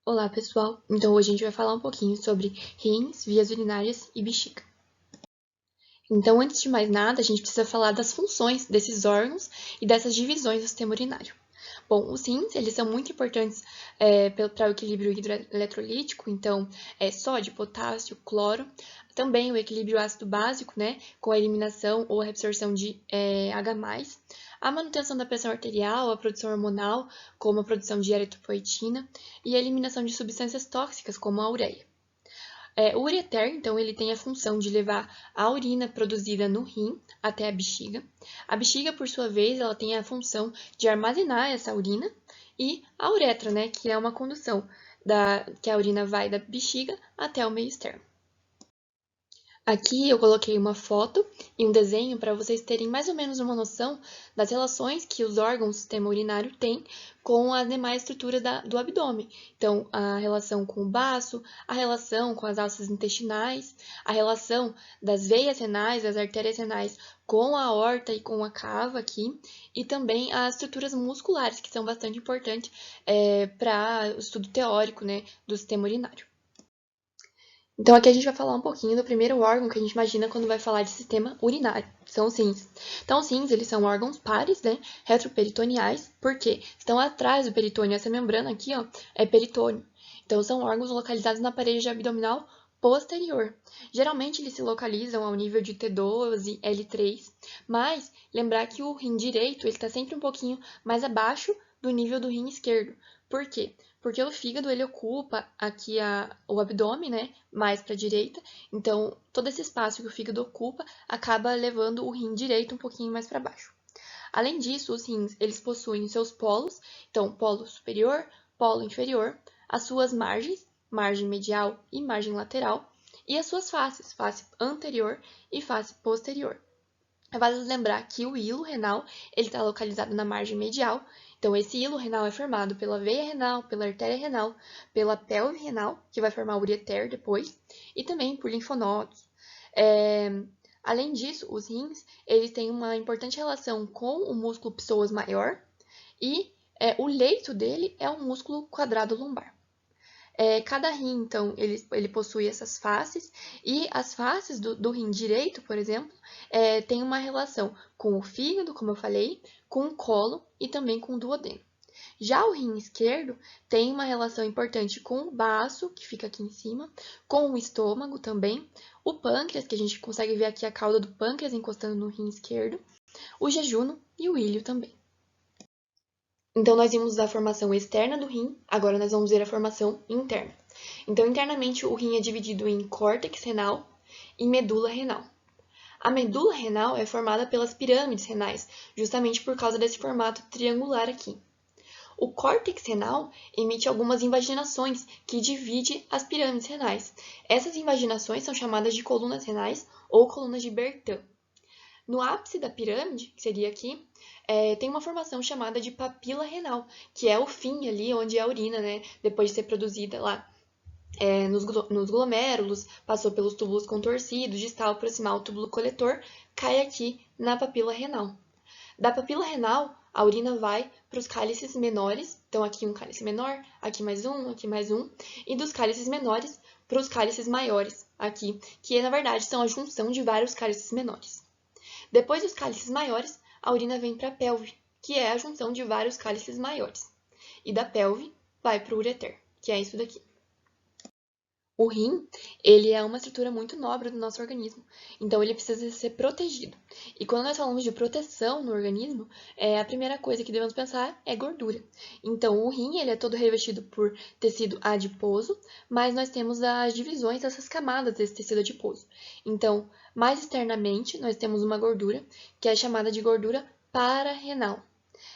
Olá, pessoal! Então, hoje a gente vai falar um pouquinho sobre rins, vias urinárias e bexiga. Então, antes de mais nada, a gente precisa falar das funções desses órgãos e dessas divisões do sistema urinário. Bom, os rins, eles são muito importantes para o equilíbrio hidroeletrolítico, então, sódio, potássio, cloro. Também o equilíbrio ácido-básico, né, com a eliminação ou a reabsorção de H+, a manutenção da pressão arterial, a produção hormonal, como a produção de eritropoetina, e a eliminação de substâncias tóxicas, como a ureia. O ureter, então, ele tem a função de levar a urina produzida no rim até a bexiga. A bexiga, por sua vez, ela tem a função de armazenar essa urina. E a uretra, né, que é uma condução que a urina vai da bexiga até o meio externo. Aqui eu coloquei uma foto e um desenho para vocês terem mais ou menos uma noção das relações que os órgãos do sistema urinário têm com as demais estruturas do abdômen. Então, a relação com o baço, a relação com as alças intestinais, a relação das veias renais, das artérias renais com a aorta e com a cava aqui, e também as estruturas musculares, que são bastante importantes para o estudo teórico, né, do sistema urinário. Então, aqui a gente vai falar um pouquinho do primeiro órgão que a gente imagina quando vai falar de sistema urinário, são os rins. Então, os rins, eles são órgãos pares, né, retroperitoneais, porque estão atrás do peritônio, essa membrana aqui, ó, é peritônio. Então, são órgãos localizados na parede abdominal posterior. Geralmente, eles se localizam ao nível de T2 e L3, mas lembrar que o rim direito, ele está sempre um pouquinho mais abaixo do nível do rim esquerdo. Por quê? Porque o fígado, ele ocupa aqui o abdômen, né, mais para a direita, então todo esse espaço que o fígado ocupa acaba levando o rim direito um pouquinho mais para baixo. Além disso, os rins, eles possuem seus polos, então polo superior, polo inferior, as suas margens, margem medial e margem lateral, e as suas faces, face anterior e face posterior. Vale lembrar que o hilo renal ele está localizado na margem medial, então esse hilo renal é formado pela veia renal, pela artéria renal, pela pelve renal, que vai formar o ureter depois, e também por linfonodos. Além disso, os rins eles têm uma importante relação com o músculo psoas maior e o leito dele é o músculo quadrado lombar. Cada rim, então, ele possui essas faces, e as faces do rim direito, por exemplo, tem uma relação com o fígado, como eu falei, com o colo e também com o duodeno. Já o rim esquerdo tem uma relação importante com o baço, que fica aqui em cima, com o estômago também, o pâncreas, que a gente consegue ver aqui a cauda do pâncreas encostando no rim esquerdo, o jejuno e o ilho também. Então, nós vimos a formação externa do rim, agora nós vamos ver a formação interna. Então, internamente, o rim é dividido em córtex renal e medula renal. A medula renal é formada pelas pirâmides renais, justamente por causa desse formato triangular aqui. O córtex renal emite algumas invaginações que dividem as pirâmides renais. Essas invaginações são chamadas de colunas renais ou colunas de Bertin. No ápice da pirâmide, que seria aqui, tem uma formação chamada de papila renal, que é o fim ali onde a urina, né, depois de ser produzida lá nos glomérulos, passou pelos túbulos contorcidos, distal, proximal, túbulo coletor, cai aqui na papila renal. Da papila renal, a urina vai para os cálices menores, então aqui um cálice menor, aqui mais um, e dos cálices menores para os cálices maiores, aqui, que na verdade são a junção de vários cálices menores. Depois dos cálices maiores, a urina vem para a pelve, que é a junção de vários cálices maiores. E da pelve vai para o ureter, que é isso daqui. O rim, ele é uma estrutura muito nobre do nosso organismo, então ele precisa ser protegido. E quando nós falamos de proteção no organismo, a primeira coisa que devemos pensar é gordura. Então o rim, ele é todo revestido por tecido adiposo, mas nós temos as divisões dessas camadas desse tecido adiposo. Então, mais externamente, nós temos uma gordura que é chamada de gordura pararrenal.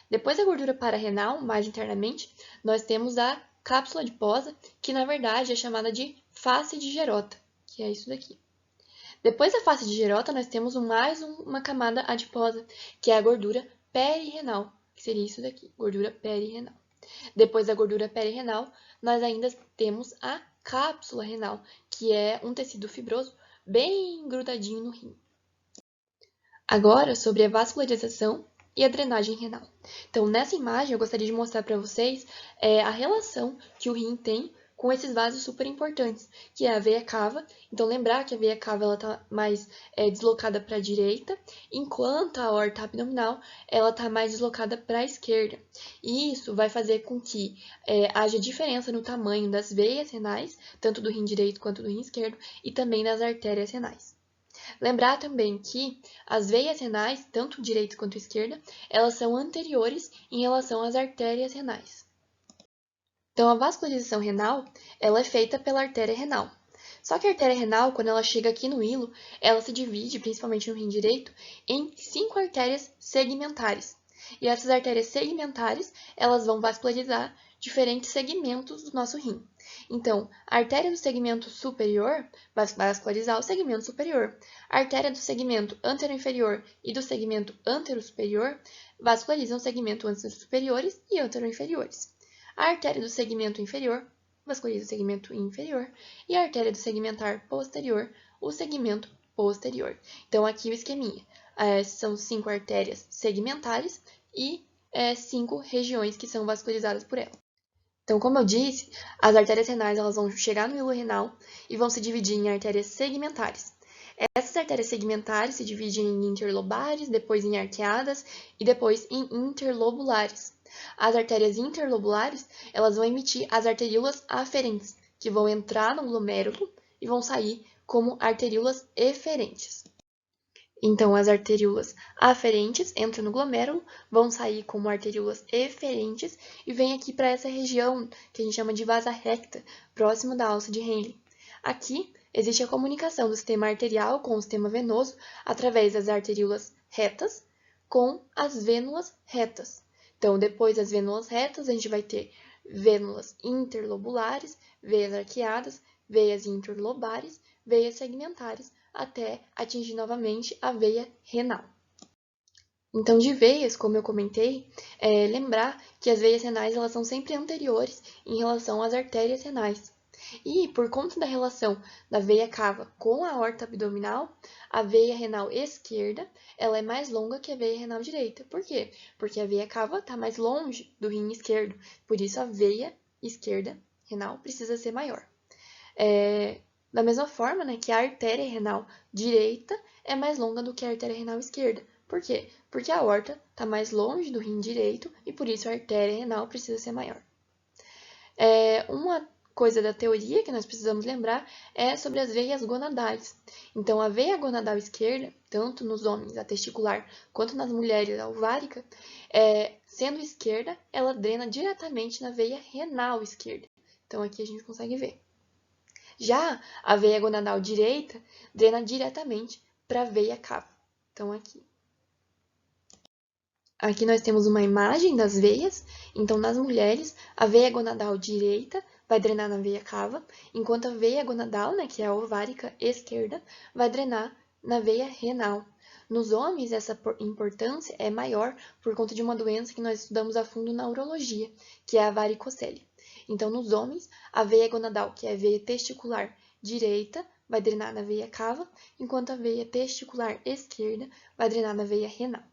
Depois da gordura pararrenal, mais internamente, nós temos a cápsula adiposa, que na verdade é chamada de face de Gerota, que é isso daqui. Depois da face de Gerota, nós temos mais uma camada adiposa, que é a gordura perirenal, que seria isso daqui, gordura perirenal. Depois da gordura perirenal, nós ainda temos a cápsula renal, que é um tecido fibroso bem grudadinho no rim. Agora, sobre a vascularização e a drenagem renal. Então, nessa imagem, eu gostaria de mostrar para vocês a relação que o rim tem com esses vasos super importantes, que é a veia cava. Então, lembrar que a veia cava ela está mais deslocada para a direita, enquanto a aorta abdominal ela está mais deslocada para a esquerda. E isso vai fazer com que haja diferença no tamanho das veias renais, tanto do rim direito quanto do rim esquerdo, e também das artérias renais. Lembrar também que as veias renais, tanto direita quanto esquerda, elas são anteriores em relação às artérias renais. Então, a vascularização renal, ela é feita pela artéria renal. Só que a artéria renal, quando ela chega aqui no hilo, ela se divide, principalmente no rim direito, em 5 artérias segmentares. E essas artérias segmentares, elas vão vascularizar diferentes segmentos do nosso rim. Então, a artéria do segmento superior vai vascularizar o segmento superior. A artéria do segmento anteroinferior e do segmento anterosuperior vascularizam o segmento anterosuperiores e anteroinferiores. A artéria do segmento inferior vasculariza o segmento inferior e a artéria do segmentar posterior, o segmento posterior. Então, aqui o esqueminha. São 5 artérias segmentares e 5 regiões que são vascularizadas por ela. Então, como eu disse, as artérias renais elas vão chegar no hilo renal e vão se dividir em artérias segmentares. Essas artérias segmentares se dividem em interlobares, depois em arqueadas e depois em interlobulares. As artérias interlobulares, elas vão emitir as arteríolas aferentes, que vão entrar no glomérulo e vão sair como arteríolas eferentes. Então, as arteríolas aferentes entram no glomérulo, vão sair como arteríolas eferentes e vêm aqui para essa região que a gente chama de vasa recta, próximo da alça de Henle. Aqui existe a comunicação do sistema arterial com o sistema venoso através das arteríolas retas com as vênulas retas. Então, depois das vênulas retas, a gente vai ter vênulas interlobulares, veias arqueadas, veias interlobares, veias segmentares, até atingir novamente a veia renal. Então, de veias, como eu comentei, lembrar que as veias renais elas são sempre anteriores em relação às artérias renais. E, por conta da relação da veia cava com a aorta abdominal, a veia renal esquerda ela é mais longa que a veia renal direita. Por quê? Porque a veia cava está mais longe do rim esquerdo, por isso a veia esquerda renal precisa ser maior. Da mesma forma, né, que a artéria renal direita é mais longa do que a artéria renal esquerda. Por quê? Porque a aorta está mais longe do rim direito e por isso a artéria renal precisa ser maior. Uma coisa da teoria que nós precisamos lembrar é sobre as veias gonadais. Então, a veia gonadal esquerda, tanto nos homens a testicular quanto nas mulheres a ovárica, sendo esquerda, ela drena diretamente na veia renal esquerda. Então, aqui a gente consegue ver. Já a veia gonadal direita drena diretamente para a veia cava. Então, aqui nós temos uma imagem das veias. Então, nas mulheres, a veia gonadal direita vai drenar na veia cava, enquanto a veia gonadal, né, que é a ovárica esquerda, vai drenar na veia renal. Nos homens, essa importância é maior por conta de uma doença que nós estudamos a fundo na urologia, que é a varicocele. Então, nos homens, a veia gonadal, que é a veia testicular direita, vai drenar na veia cava, enquanto a veia testicular esquerda vai drenar na veia renal.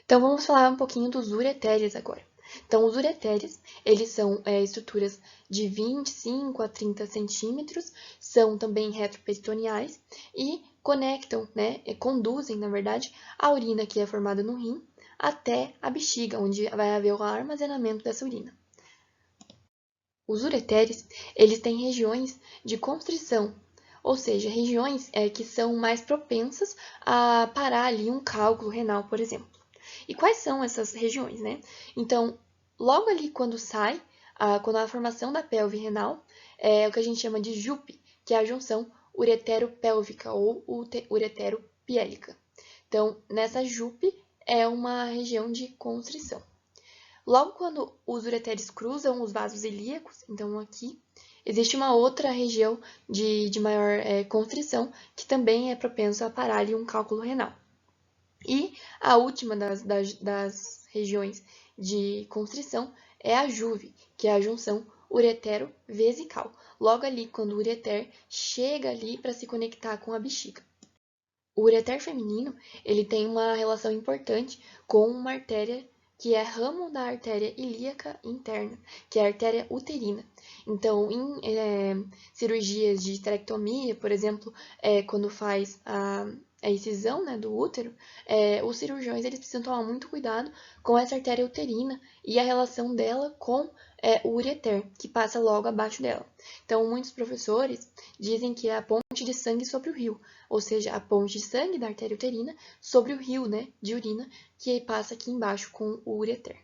Então, vamos falar um pouquinho dos ureteres agora. Então, os ureteres, eles são estruturas de 25 a 30 centímetros, são também retroperitoneais e conectam, né, conduzem, na verdade, a urina que é formada no rim até a bexiga, onde vai haver o armazenamento dessa urina. Os ureteres, eles têm regiões de constrição, ou seja, regiões que são mais propensas a parar ali um cálculo renal, por exemplo. E quais são essas regiões, né? Então, logo ali quando sai, quando há a formação da pelve renal, é o que a gente chama de JUP, que é a junção uretero-pélvica ou uretero-piélica. Então, nessa JUP é uma região de constrição. Logo quando os ureteres cruzam os vasos ilíacos, então aqui, existe uma outra região de maior constrição, que também é propenso a parar ali um cálculo renal. E a última das regiões de constrição é a JUVE, que é a junção uretero-vesical. Logo ali, quando o ureter chega ali para se conectar com a bexiga. O ureter feminino, ele tem uma relação importante com uma artéria que é ramo da artéria ilíaca interna, que é a artéria uterina. Então, em cirurgias de esterectomia, por exemplo, quando faz a incisão, né, do útero, os cirurgiões eles precisam tomar muito cuidado com essa artéria uterina e a relação dela com o ureter, que passa logo abaixo dela. Então, muitos professores dizem que é a ponte de sangue sobre o rio, ou seja, a ponte de sangue da artéria uterina sobre o rio, né, de urina, que passa aqui embaixo com o ureter.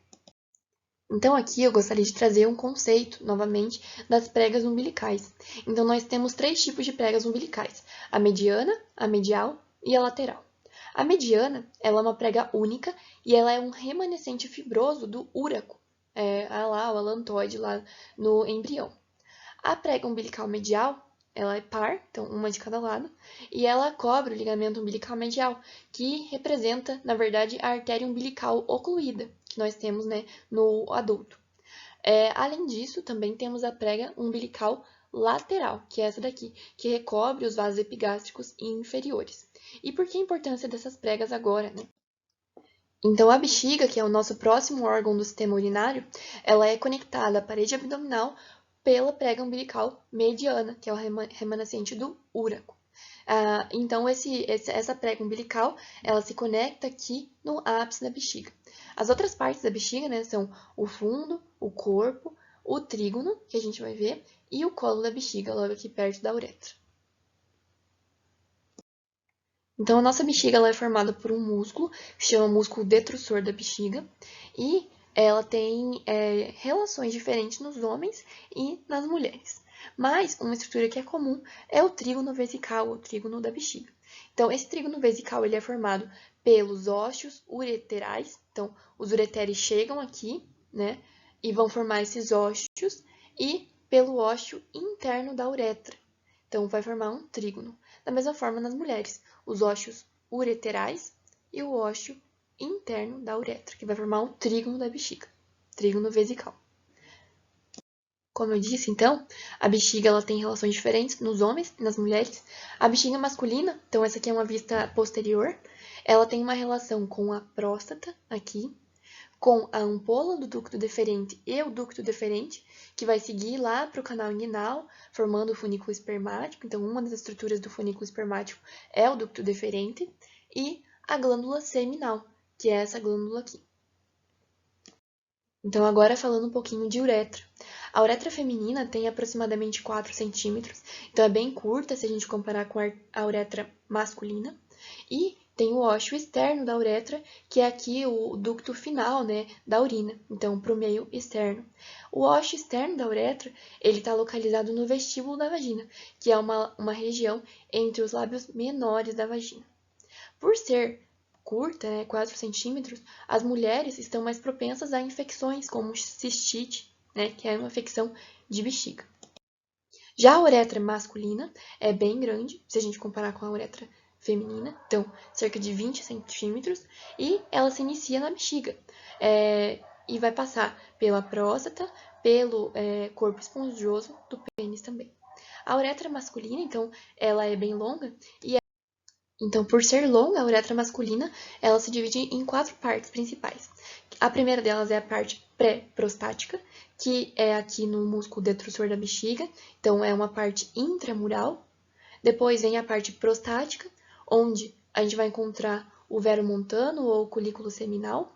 Então, aqui eu gostaria de trazer um conceito, novamente, das pregas umbilicais. Então, nós temos 3 tipos de pregas umbilicais: a mediana, a medial e a lateral. A mediana, ela é uma prega única e ela é um remanescente fibroso do úraco, o alantoide lá no embrião. A prega umbilical medial, ela é par, então uma de cada lado, e ela cobre o ligamento umbilical medial, que representa, na verdade, a artéria umbilical ocluída, que nós temos, né, no adulto. Além disso, também temos a prega umbilical lateral, que é essa daqui, que recobre os vasos epigástricos inferiores. E por que a importância dessas pregas agora, né? Então, a bexiga, que é o nosso próximo órgão do sistema urinário, ela é conectada à parede abdominal pela prega umbilical mediana, que é o remanescente do úraco. Então, essa prega umbilical, ela se conecta aqui no ápice da bexiga. As outras partes da bexiga, né, são o fundo, o corpo, o trígono, que a gente vai ver, e o colo da bexiga, logo aqui perto da uretra. Então, a nossa bexiga ela é formada por um músculo, que se chama músculo detrusor da bexiga, e ela tem relações diferentes nos homens e nas mulheres. Mas uma estrutura que é comum é o trígono vesical, o trígono da bexiga. Então, esse trígono vesical ele é formado pelos ósseos ureterais. Então, os ureteres chegam aqui, né, e vão formar esses ósseos, e pelo ósseo interno da uretra. Então, vai formar um trígono. Da mesma forma nas mulheres, os ósseos ureterais e o ósseo interno da uretra, que vai formar o trígono da bexiga, trígono vesical. Como eu disse, então, a bexiga ela tem relações diferentes nos homens e nas mulheres. A bexiga masculina, então essa aqui é uma vista posterior, ela tem uma relação com a próstata, aqui, com a ampola do ducto deferente e o ducto deferente, que vai seguir lá para o canal inguinal, formando o funículo espermático. Então, uma das estruturas do funículo espermático é o ducto deferente, e a glândula seminal, que é essa glândula aqui. Então, agora falando um pouquinho de uretra. A uretra feminina tem aproximadamente 4 centímetros, então é bem curta se a gente comparar com a uretra masculina, e tem o ósseo externo da uretra, que é aqui o ducto final, né, da urina, então para o meio externo. O ósseo externo da uretra, ele está localizado no vestíbulo da vagina, que é uma região entre os lábios menores da vagina. Por ser curta, né, 4 centímetros, as mulheres estão mais propensas a infecções como cistite, né, que é uma infecção de bexiga. Já a uretra masculina é bem grande, se a gente comparar com a uretra feminina, então cerca de 20 centímetros, e ela se inicia na bexiga, e vai passar pela próstata, pelo corpo esponjoso do pênis também. A uretra masculina, então, ela é bem longa, e então, por ser longa, a uretra masculina, ela se divide em 4 partes principais. A primeira delas é a parte pré-prostática, que é aqui no músculo detrusor da bexiga, então é uma parte intramural. Depois vem a parte prostática, onde a gente vai encontrar o vero montano ou colículo seminal.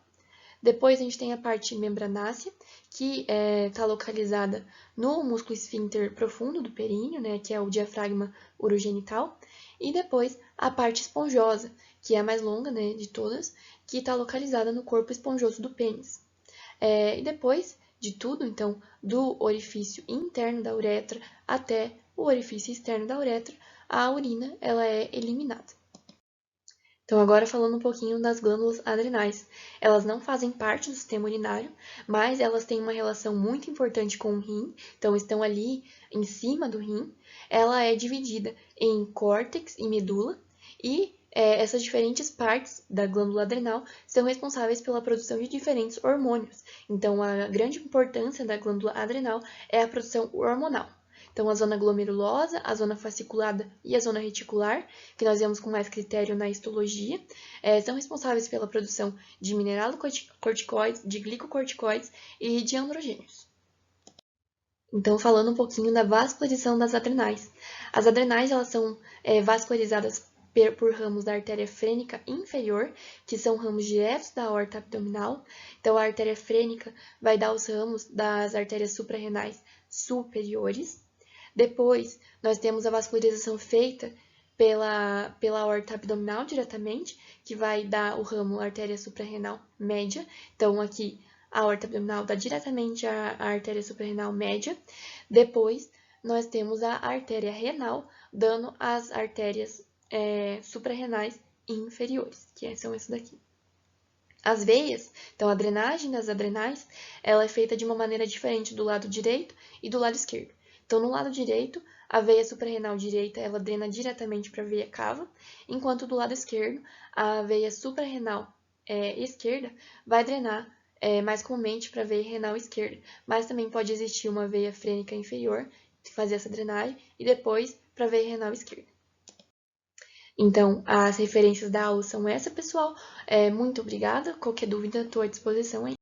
Depois a gente tem a parte membranácea, que está localizada no músculo esfíncter profundo do períneo, né, que é o diafragma urogenital. E depois a parte esponjosa, que é a mais longa, né, de todas, que está localizada no corpo esponjoso do pênis. E depois de tudo, então, do orifício interno da uretra até o orifício externo da uretra, a urina ela é eliminada. Então, agora falando um pouquinho das glândulas adrenais. Elas não fazem parte do sistema urinário, mas elas têm uma relação muito importante com o rim, então estão ali em cima do rim. Ela é dividida em córtex e medula, e essas diferentes partes da glândula adrenal são responsáveis pela produção de diferentes hormônios. Então, a grande importância da glândula adrenal é a produção hormonal. Então, a zona glomerulosa, a zona fasciculada e a zona reticular, que nós vemos com mais critério na histologia, são responsáveis pela produção de mineralocorticoides, de glicocorticoides e de androgênios. Então, falando um pouquinho da vascularização das adrenais. As adrenais, elas são vascularizadas por ramos da artéria frênica inferior, que são ramos diretos da aorta abdominal. Então, a artéria frênica vai dar os ramos das artérias suprarrenais superiores. Depois, nós temos a vascularização feita pela aorta abdominal diretamente, que vai dar o ramo artéria suprarrenal média. Então, aqui, a aorta abdominal dá diretamente a artéria suprarrenal média. Depois, nós temos a artéria renal, dando as artérias suprarrenais inferiores, que são essas daqui. As veias, então a drenagem das adrenais, ela é feita de uma maneira diferente do lado direito e do lado esquerdo. Então, no lado direito, a veia suprarrenal direita, ela drena diretamente para a veia cava, enquanto do lado esquerdo, a veia suprarrenal esquerda vai drenar mais comumente para a veia renal esquerda, mas também pode existir uma veia frênica inferior, fazer essa drenagem, e depois para a veia renal esquerda. Então, as referências da aula são essa, pessoal. Muito obrigada. Qualquer dúvida, estou à disposição aí.